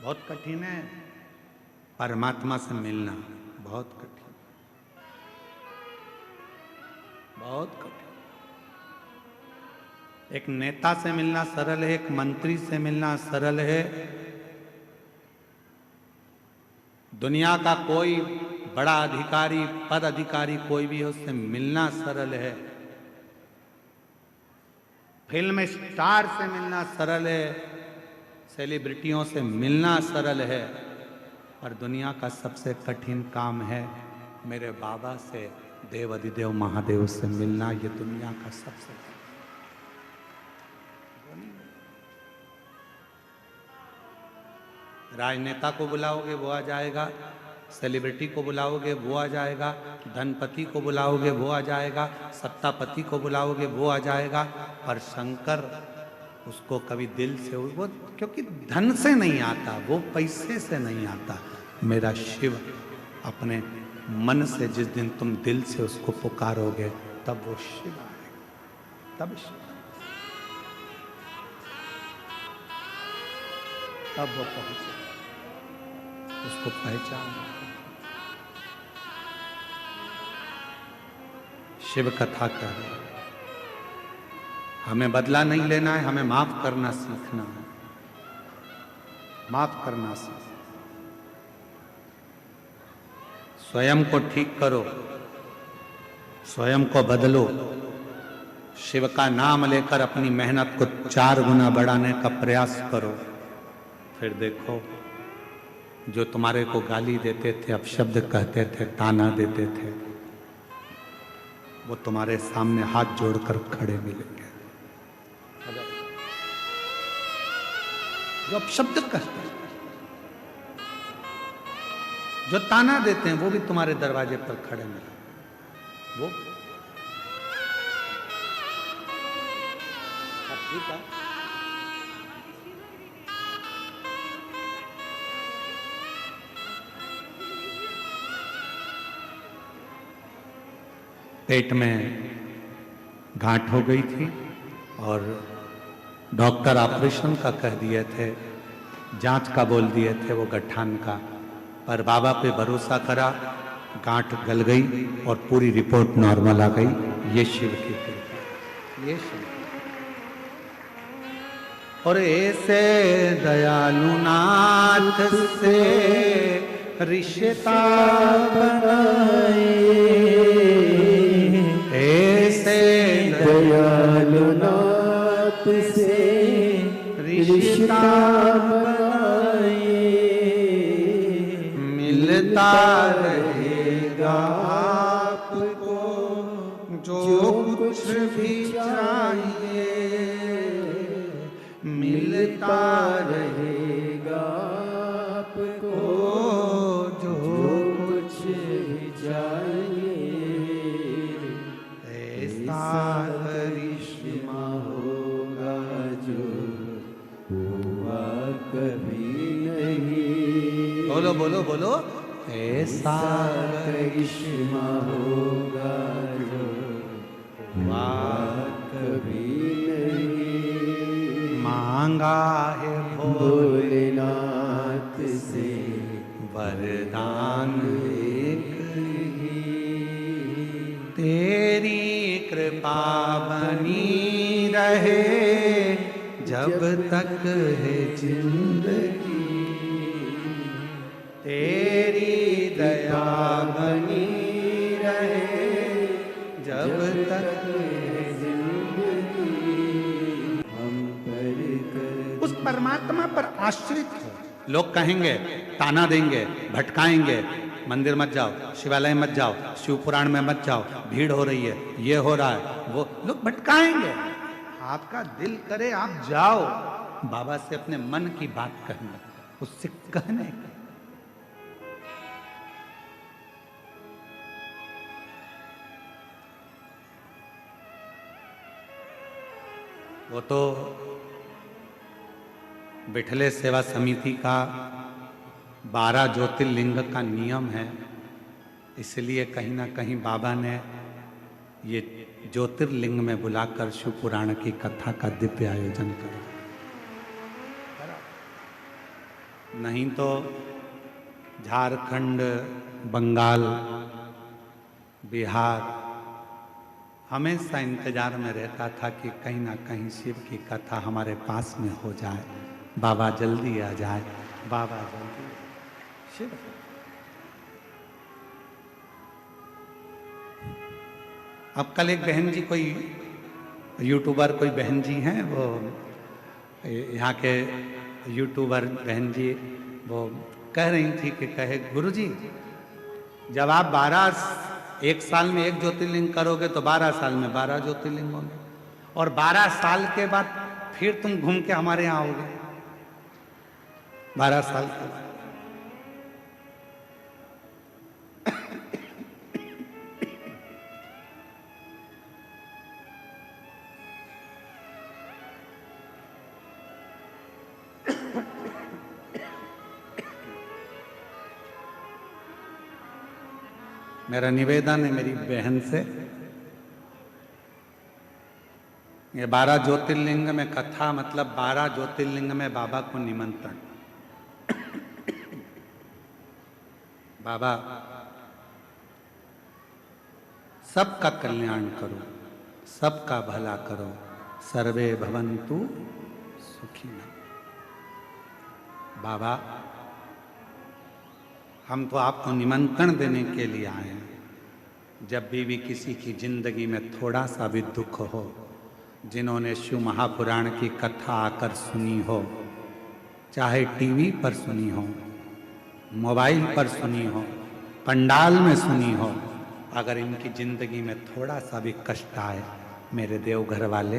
बहुत कठिन है परमात्मा से मिलना, बहुत कठिन, बहुत कठिन। एक नेता से मिलना सरल है, एक मंत्री से मिलना सरल है, दुनिया का कोई बड़ा अधिकारी, पद अधिकारी कोई भी हो, उससे मिलना सरल है, फिल्म स्टार से मिलना सरल है, सेलिब्रिटियों से मिलना सरल है, और दुनिया का सबसे कठिन काम है मेरे बाबा से, देव अधिदेव महादेव से मिलना। ये दुनिया का सबसे राजनेता को बुलाओगे वो आ जाएगा, सेलिब्रिटी को बुलाओगे वो आ जाएगा, धनपति को बुलाओगे वो आ जाएगा, सत्तापति को बुलाओगे वो आ जाएगा, पर शंकर उसको कभी दिल से, वो क्योंकि धन से नहीं आता, वो पैसे से नहीं आता। मेरा शिव अपने मन से जिस दिन तुम दिल से उसको पुकारोगे तब वो शिव आएगा, तब शिव, तब वो पहुंचे, उसको पहचान। शिव कथा कर, हमें बदला नहीं लेना है, हमें माफ करना सीखना है, माफ करना सीखना। स्वयं को ठीक करो, स्वयं को बदलो, शिव का नाम लेकर अपनी मेहनत को 4 गुना बढ़ाने का प्रयास करो, फिर देखो जो तुम्हारे को गाली देते थे, अपशब्द कहते थे, ताना देते थे, वो तुम्हारे सामने हाथ जोड़कर खड़े मिलेंगे। जो अपशब्द कहते हैं, जो ताना देते हैं, वो भी तुम्हारे दरवाजे पर खड़े मिलेंगे। वो ठीक है, पेट में गांठ हो गई थी और डॉक्टर ऑपरेशन का कह दिए थे, जांच का बोल दिए थे, वो गठान का, पर बाबा पे भरोसा करा, गांठ गल गई और पूरी रिपोर्ट नॉर्मल आ गई। ये शिव की कृपा, ये शिव। और ऐसे दयालु नाथ से रिश्ता बनाए, ऐसे दयालु नाथ से रिश्ता बनाए, मिलता रहेगा आपको जो कुछ भी चाहिए, मिलता रहेगा आपको जो कुछ भी चाहिए। ऐसा करिश्मा होगा जो हुआ कभी नहीं। बोलो बोलो बोलो, ऐसा करिश्मा होगा जो हुआ कभी नहीं। मांगा है भोलेनाथ से वरदान एक ही, तेरी कृपा बनी रहे जब तक है जिंदगी, तेरी दया बनी रहे जब तक है जिंदगी। हम पर कर उस परमात्मा पर आश्रित हो। लोग कहेंगे, ताना देंगे, भटकाएंगे, मंदिर मत जाओ, शिवालय मत जाओ, शिव पुराण में मत जाओ, भीड़ हो रही है, ये हो रहा है, वो लोग भटकाएंगे। आपका दिल करे आप जाओ, बाबा से अपने मन की बात कहना, उससे कहने का। वो तो विठले सेवा समिति का 12 ज्योतिर्लिंग का नियम है, इसलिए कहीं ना कहीं बाबा ने ये ज्योतिर्लिंग में बुलाकर शिव पुराण की कथा का दिव्य आयोजन करा। नहीं तो झारखंड, बंगाल, बिहार हमेशा इंतजार में रहता था कि कहीं ना कहीं शिव की कथा हमारे पास में हो जाए, बाबा जल्दी आ जाए, बाबा जल्दी। शिव अब कल एक बहन जी, कोई यूट्यूबर कोई बहन जी हैं, वो यहाँ के यूट्यूबर बहन जी, वो कह रही थी कि कहे गुरुजी, जब आप 1 साल में 1 ज्योतिर्लिंग करोगे तो 12 साल में 12 ज्योतिर्लिंग होंगे, और 12 साल के बाद फिर तुम घूम के हमारे यहाँ आओगे 12 साल के बाद। मेरा निवेदन है मेरी बहन से, ये 12 ज्योतिर्लिंग में कथा, मतलब 12 ज्योतिर्लिंग में बाबा को निमंत्रण। बाबा सबका कल्याण करो, सबका भला करो, सर्वे भवन्तु सुखिनः। बाबा हम तो आपको निमंत्रण देने के लिए आए हैं। जब भी किसी की जिंदगी में थोड़ा सा भी दुख हो, जिन्होंने शिव महापुराण की कथा आकर सुनी हो, चाहे टीवी पर सुनी हो, मोबाइल पर सुनी हो, पंडाल में सुनी हो, अगर इनकी जिंदगी में थोड़ा सा भी कष्ट आए, मेरे देवघर वाले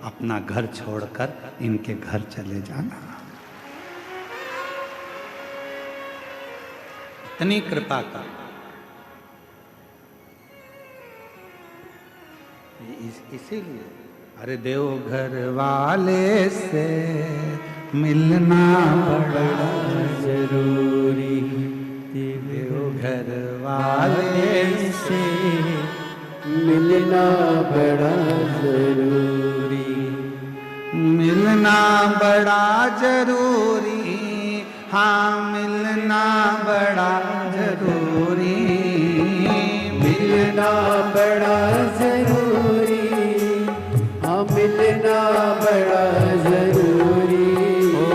अपना घर छोड़कर इनके घर चले जाना। इतनी कृपा कर। इसीलिए अरे देवघर वाले से मिलना बड़ा जरूरी, देवघर वाले से मिलना बड़ा जरूरी, मिलना बड़ा जरूरी, हाँ मिलना बड़ा जरूरी, मिलना बड़ा जरूरी, हाँ मिलना बड़ा जरूरी, ओ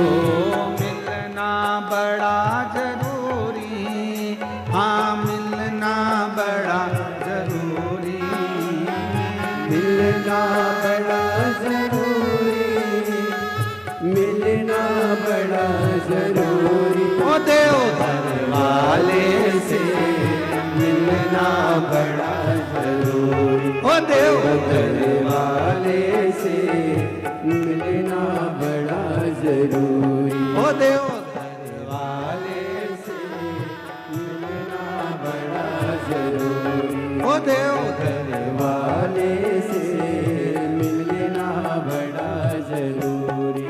मिलना बड़ा जरूरी, हाँ मिलना बड़ा जरूरी, मिलना बड़ा जरूरी, मिलना बड़ा जरूरी, ओ देवघर वाले से मिलना बड़ा जरूरी, ओ देवघर देवघर वाले से मिलना बड़ा जरूरी, ओ देवघर वाले से मिलना बड़ा जरूरी, ओ देवघर देवघर वाले से मिलना बड़ा जरूरी।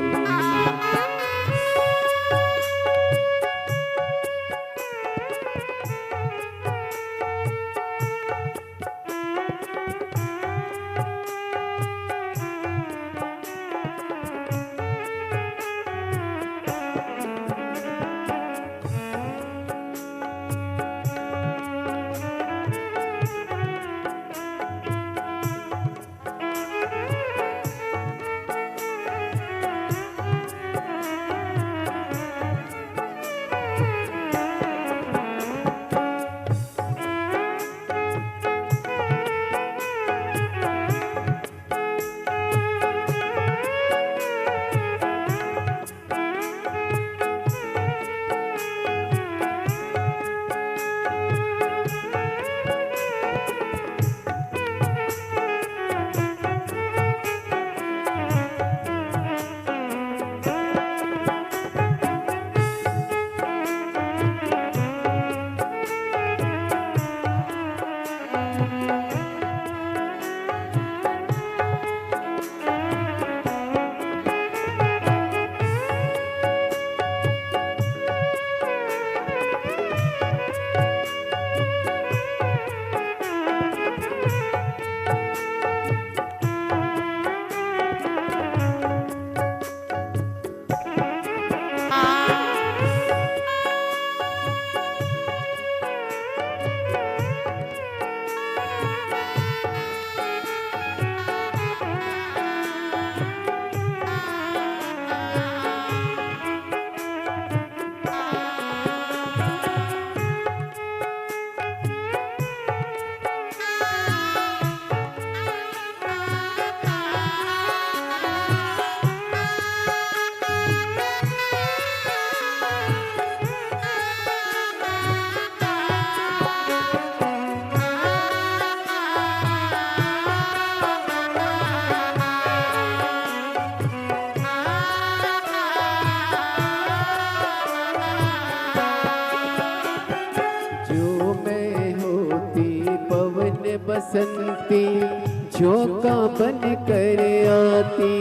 झोंका बन कर आती,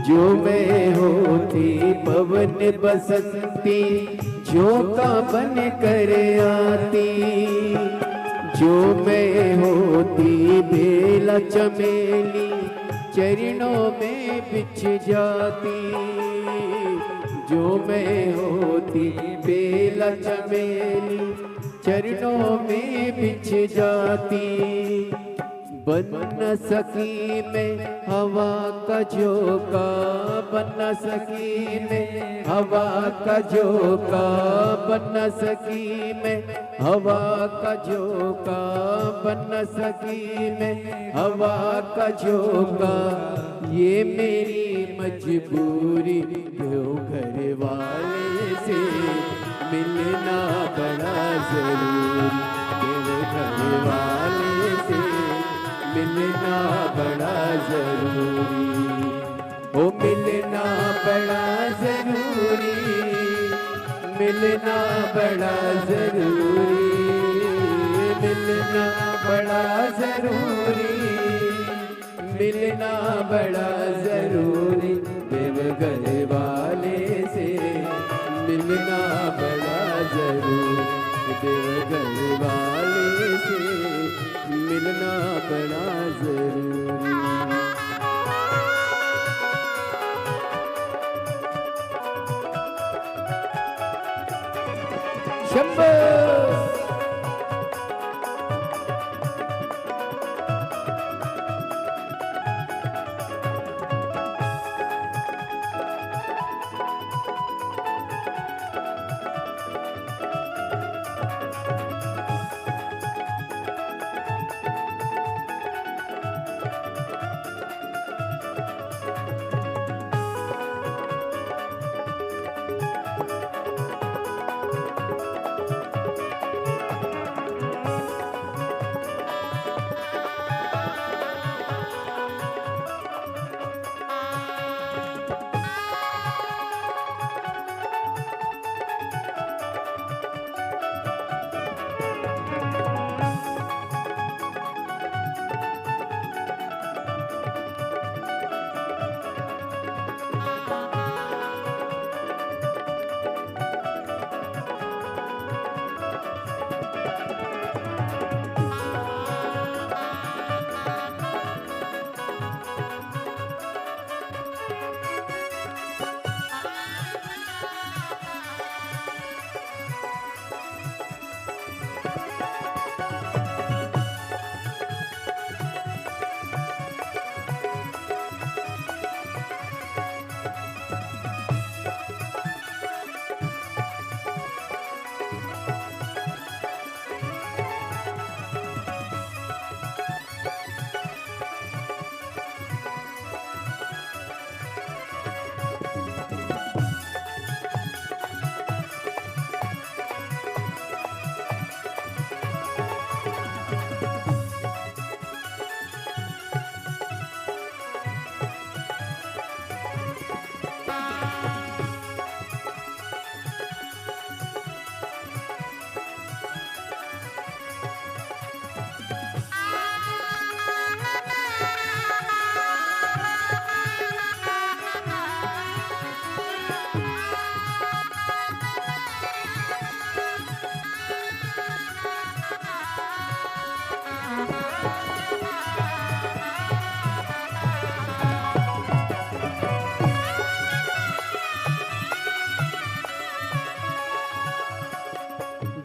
जो मैं होती पवन बसंती, झोंका बन कर आती, जो मैं होती बेला चमेली, चरणों में बिछ जाती, जो मैं होती बेला चमेली, चरणों में बिछ जाती। बन न सकी मैं हवा का झोंका, बन न सकी मैं हवा का झोंका, बन न सकी मैं हवा का झोंका, बन न सकी मैं हवा का झोंका। ये मेरी मजबूरी, क्यों घर वाले से मिलना बड़ा जरूरी, तेरे घर वाले से मिलना बड़ा जरूरी, ओ मिलना बड़ा जरूरी, मिलना बड़ा जरूरी, मिलना बड़ा जरूरी, मिलना बड़ा जरूरी, देवघर वाले से मिलना बड़ा जरूरी, देवघर वाले से मिलना बड़ा जरूरी। शंभो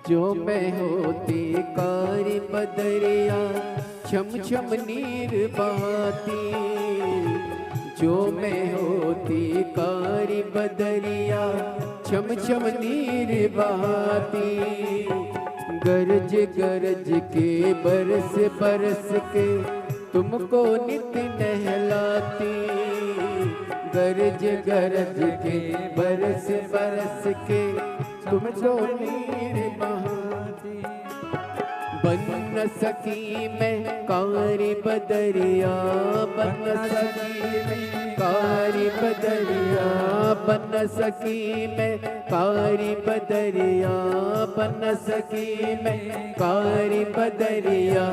जो मैं होती कारी बदरिया, छम छम नीर बहाती, जो मैं होती कारी बदरिया, छम छम नीर बहाती, गरज गरज के बरस बरस के तुमको नित नहलाती, गरज गरज के बरस बरस के तुमको नीर बहाती। बन न सकी मैं कारी बदरिया, बन न सकी मैं कारी बदरिया, बन सकी मैं कारी बदरिया, बन सकी मैं कारी बदरिया,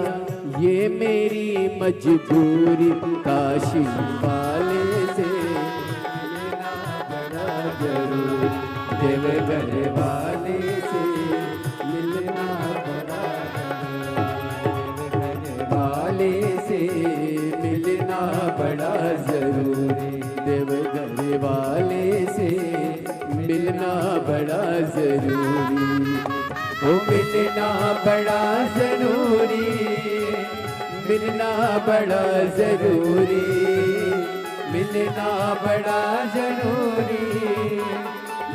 ये मेरी मजबूरी काशी वाले से मिलना बड़ा जरूरी, देवघर वाले से मिलना बड़ा जरूरी, वाले से मिलना बड़ा जरूरी, देवघर वाले से मिलना बड़ा जरूरी, ओ मिलना बड़ा जरूरी, मिलना बड़ा जरूरी, मिलना बड़ा जरूरी,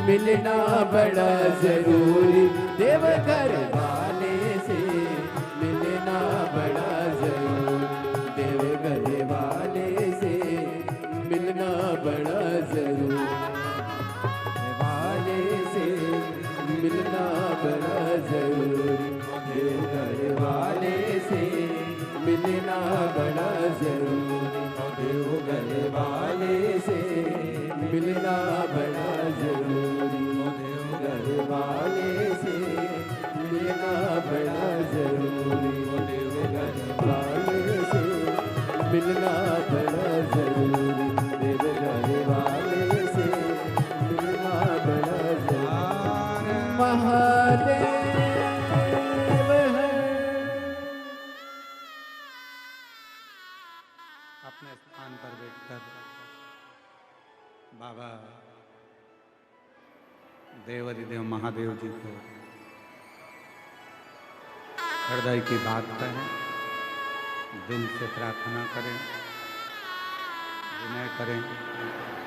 मिलना बड़ा जरूरी, देवघर वाले से मिलना बड़ा जरूरी, देवघर वाले से मिलना बड़ा जरूरी, वाले से मिलना बड़ा जरूरी, देवघर वाले से मिलना बड़ा जरूरी, देवघर वाले से मिलना बड़ा जरूरी, देवघर वाले से मिलना बड़ा जरूरी, देवघर वाले से मिलना बड़ा जरूरी, देवघर वाले से मिलना बड़ा जरूरी। महादेव अपने स्थान पर बैठकर बाबा देवरिदेव महादेव जी को हृदय की बात कहें, दिल से प्रार्थना करें, विनय करें,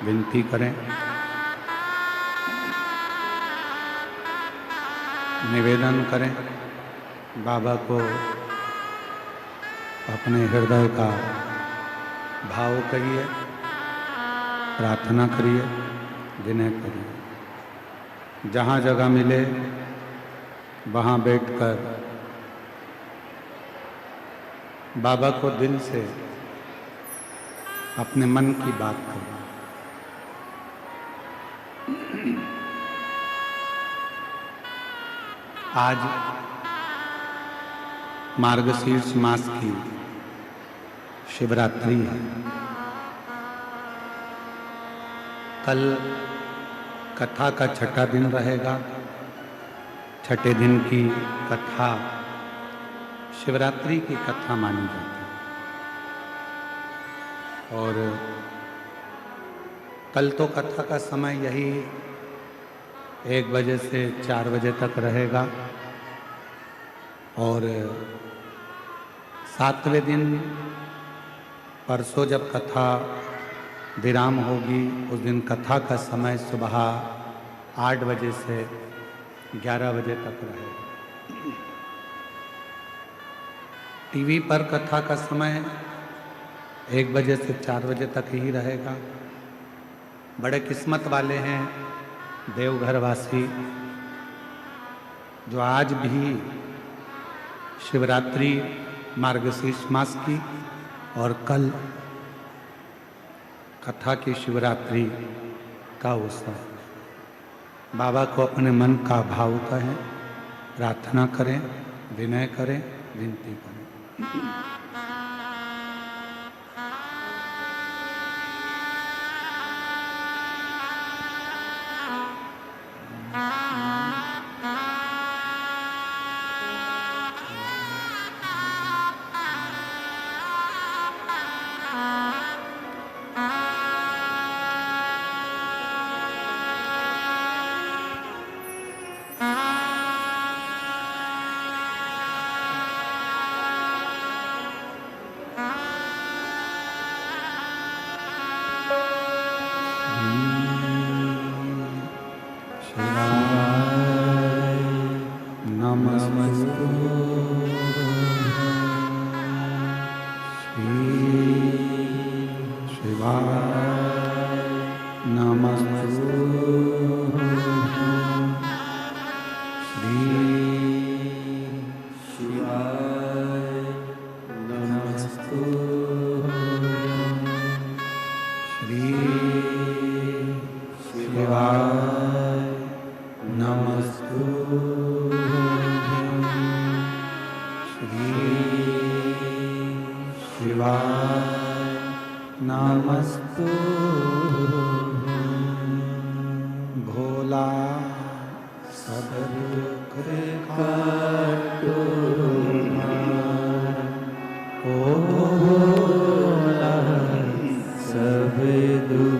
विनती करें, निवेदन करें, बाबा को अपने हृदय का भाव करिए, प्रार्थना करिए, विनय करिए। जहाँ जगह मिले वहाँ बैठकर बाबा को दिल से अपने मन की बात करें। आज मार्गशीर्ष मास की शिवरात्रि है। कल कथा का छठा दिन रहेगा। छठे दिन की कथा शिवरात्रि की कथा मानी जाती है और कल तो कथा का समय यही 1 बजे से 4 बजे तक रहेगा और 7वें दिन परसों जब कथा विराम होगी उस दिन कथा का समय सुबह 8 बजे से 11 बजे तक रहेगा। टीवी पर कथा का समय 1 बजे से 4 बजे तक ही रहेगा। बड़े किस्मत वाले हैं देवघर वासी जो आज भी शिवरात्रि मार्गशीर्ष मास की और कल कथा की शिवरात्रि का उत्सव। बाबा को अपने मन का भाव कहें, प्रार्थना करें, विनय करें, विनती करें।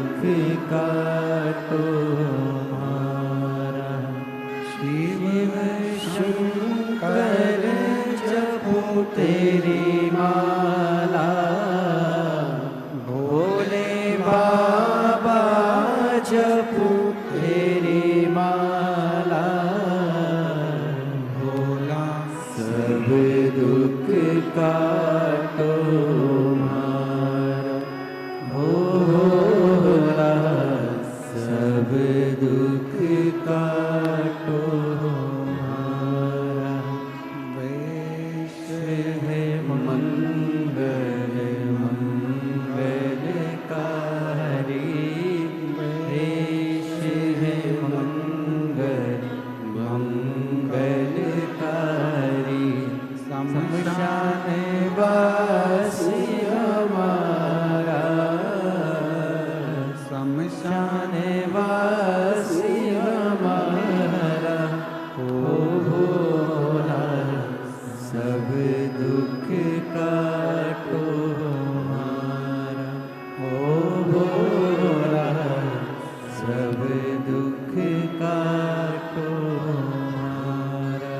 दुख काटो हमारा। शिव शंकर जपो तेरी माला, भोले बाबा जपो तेरी माला। भोला सब दुख काटो हमारा, भोला सब दुख काटो हमारा। वेश है मंगल मंगलकारी, वेश है मंगल मंगलकारी। शमशान वासी हमारा, शमशान वासी हमारा। ओ भोला सब दुख काटो हमारा, ओ भोला सब दुख काटो हमारा।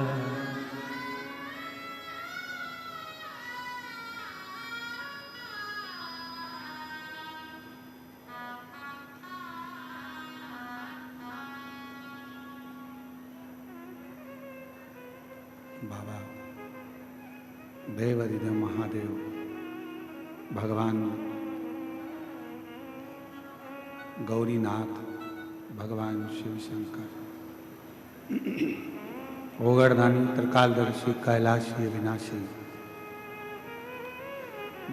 बाबा देवाधिदेव महादेव भगवान गौरीनाथ, भगवान शिव शंकर, ओगरदानी, त्रिकालदर्शी, कैलाशी, अविनाशी,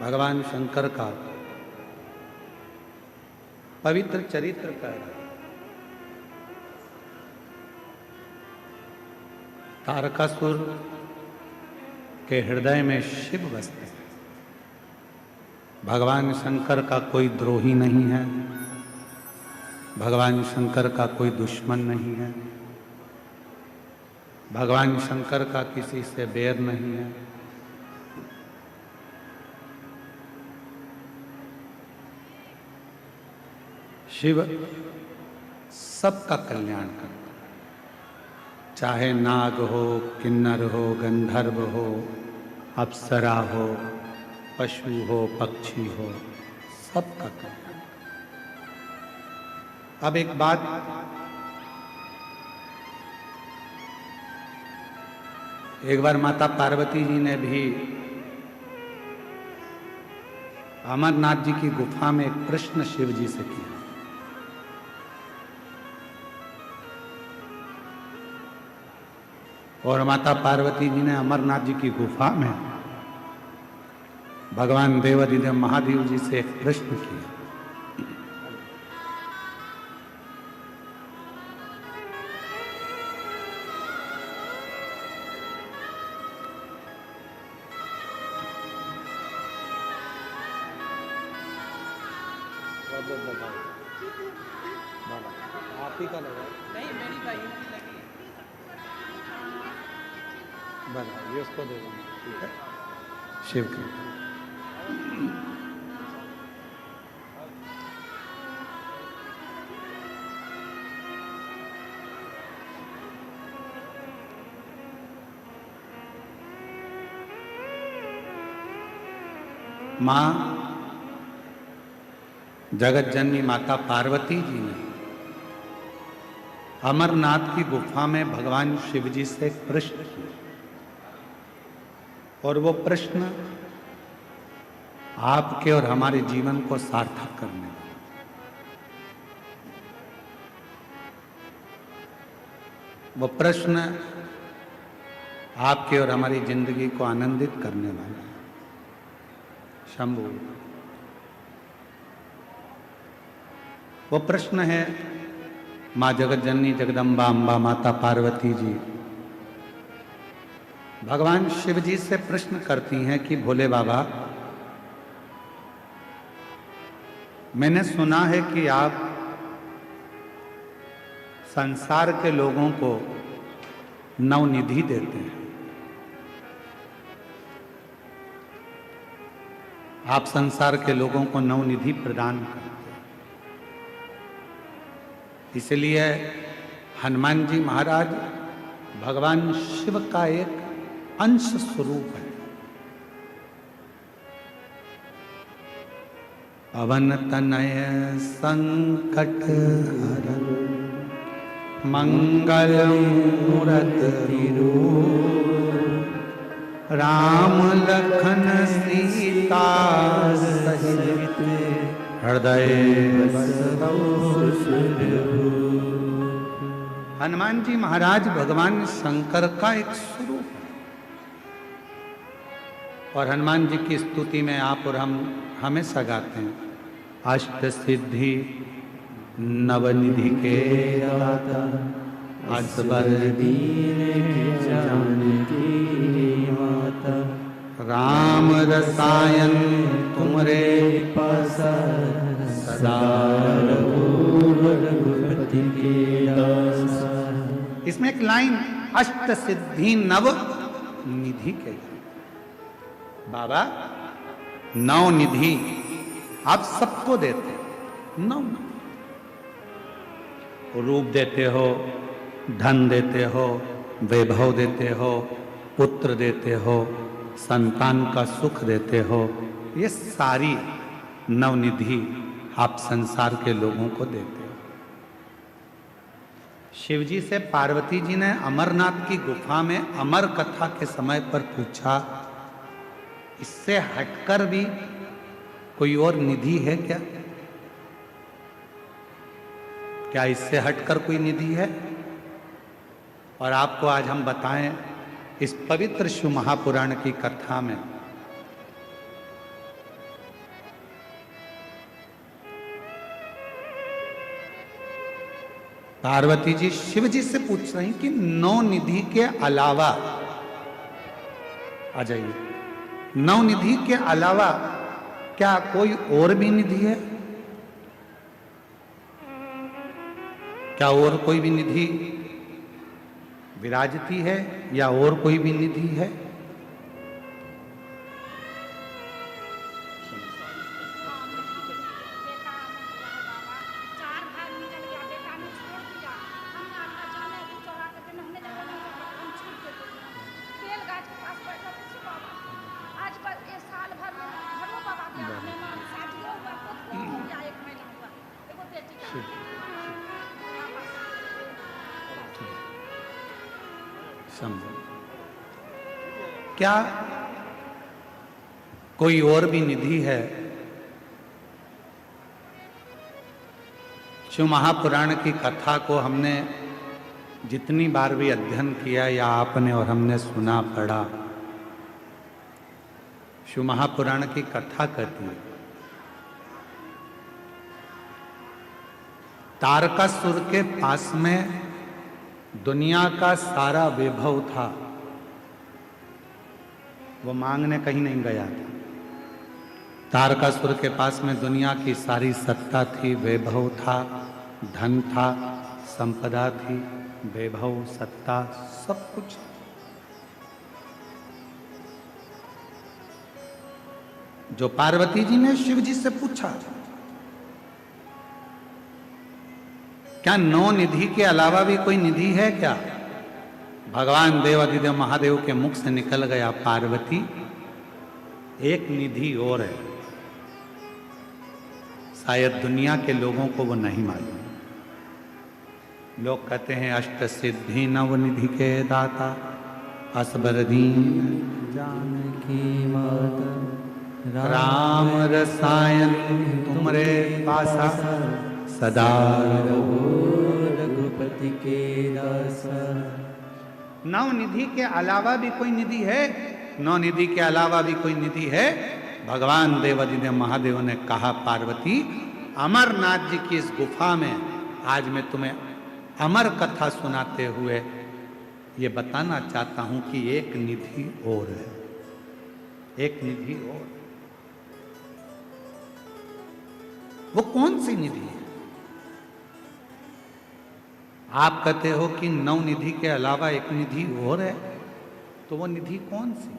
भगवान शंकर का पवित्र चरित्र कह रहा है। तारकासुर के हृदय में शिव बसते हैं। भगवान शंकर का कोई द्रोही नहीं है, भगवान शंकर का कोई दुश्मन नहीं है, भगवान शंकर का किसी से बैर नहीं है। शिव सबका कल्याण करता है, चाहे नाग हो, किन्नर हो, गंधर्व हो, अप्सरा हो, पशु हो, पक्षी हो, सबका कल्याण। अब एक बात, एक बार माता पार्वती जी ने भी अमरनाथ जी की गुफा में एक प्रश्न शिव जी से किया। और माता पार्वती जी ने अमरनाथ जी की गुफा में भगवान देवाधिदेव महादेव जी से एक प्रश्न किया। आप ही का लगा नहीं, मेरी भाई लगी बना, ये उसको दे देंगे, ठीक है। शिव की मां जगत जननी माता पार्वती जी ने अमरनाथ की गुफा में भगवान शिव जी से एक प्रश्न किया, और वो प्रश्न आपके और हमारे जीवन को सार्थक करने वाला। वो प्रश्न आपके और हमारी जिंदगी को आनंदित करने वाला है। शंभु, वो प्रश्न है, माँ जगत जननी जगदम्बा अम्बा माता पार्वती जी भगवान शिव जी से प्रश्न करती हैं कि भोले बाबा, मैंने सुना है कि आप संसार के लोगों को नवनिधि देते हैं, आप संसार के लोगों को नवनिधि प्रदान करते हैं। इसलिए हनुमान जी महाराज भगवान शिव का एक अंश स्वरूप है। पवन तनय संकट हरन मंगल मूरति राम लखन सीता सहित हृदय हनुमान जी महाराज भगवान शंकर का एक स्वरूप है। और हनुमान जी की स्तुति में आप और हम हमेशा गाते हैं, अष्ट सिद्धि नवनिधि के दाता असबर दीन जानकी माता राम रसायन तुमरे पासा सदा रघुपति के दासा। इसमें एक लाइन अष्ट सिद्धि नव निधि के, बाबा नौ निधि आप सबको देते हो, नौ रूप देते हो, धन देते हो, वैभव देते हो, पुत्र देते हो, संतान का सुख देते हो, ये सारी नवनिधि आप संसार के लोगों को देते हो। शिवजी से पार्वती जी ने अमरनाथ की गुफा में अमर कथा के समय पर पूछा, इससे हटकर भी कोई और निधि है क्या? क्या इससे हटकर कोई निधि है? और आपको आज हम बताएं इस पवित्र शिव महापुराण की कथा में पार्वती जी शिव जी से पूछ रही कि नौ निधि के अलावा, आ जाइए, नौ निधि के अलावा क्या कोई और भी निधि है? क्या और कोई भी निधि विराजती है या और कोई भी निधि है? क्या कोई और भी निधि है? शिव महापुराण की कथा को हमने जितनी बार भी अध्ययन किया या आपने और हमने सुना पढ़ा, शिव महापुराण की कथा कहती है तारकासुर के पास में दुनिया का सारा वैभव था, वो मांगने कहीं नहीं गया था। तारकासुर के पास में दुनिया की सारी सत्ता थी, वैभव था, धन था, संपदा थी, वैभव, सत्ता, सब कुछ। जो पार्वती जी ने शिव जी से पूछा क्या नौ निधि के अलावा भी कोई निधि है क्या? भगवान देवादिदेव महादेव के मुख से निकल गया, पार्वती एक निधि और है, शायद दुनिया के लोगों को वो नहीं मालूम। लोग कहते हैं अष्ट सिद्धि नव निधि के दाता असबर दीन जानकी माता राम रसायन तुमरे पासा सदा रघुपति के दासा। नौ निधि के अलावा भी कोई निधि है? नौ निधि के अलावा भी कोई निधि है? भगवान देवादिदेव महादेव ने कहा, पार्वती अमरनाथ जी की इस गुफा में आज मैं तुम्हें अमर कथा सुनाते हुए ये बताना चाहता हूं कि एक निधि और है, एक निधि और। वो कौन सी निधि है? आप कहते हो कि नौ निधि के अलावा एक निधि और है, तो वो निधि कौन सी?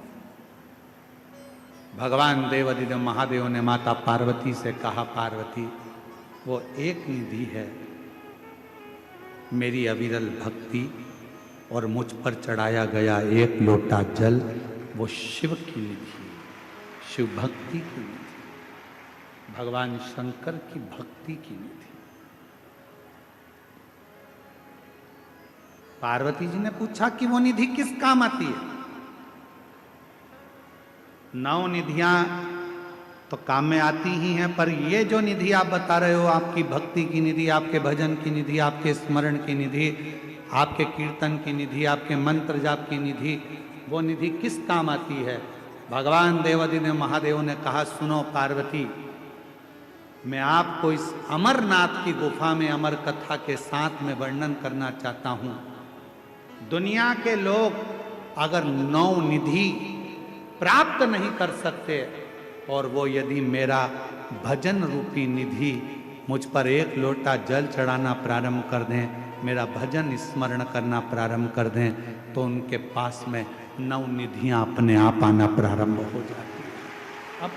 भगवान देवादिदेव महादेव ने माता पार्वती से कहा, पार्वती वो एक निधि है मेरी अविरल भक्ति और मुझ पर चढ़ाया गया एक लोटा जल वो शिव की निधि, शिव भक्ति की निधि, भगवान शंकर की भक्ति की निधि। पार्वती जी ने पूछा कि वो निधि किस काम आती है? 9 निधियां तो काम में आती ही हैं, पर ये जो निधि आप बता रहे हो, आपकी भक्ति की निधि, आपके भजन की निधि, आपके स्मरण की निधि, आपके कीर्तन की निधि, आपके मंत्र जाप की निधि, वो निधि किस काम आती है? भगवान देवादिदेव महादेव ने कहा, सुनो पार्वती, मैं आपको इस अमरनाथ की गुफा में अमर कथा के साथ में वर्णन करना चाहता हूं। दुनिया के लोग अगर 9 निधि प्राप्त नहीं कर सकते और वो यदि मेरा भजन रूपी निधि मुझ पर एक लोटा जल चढ़ाना प्रारंभ कर दें, मेरा भजन स्मरण करना प्रारंभ कर दें, तो उनके पास में 9 निधियां अपने आप आना प्रारंभ हो जाती हैं। अब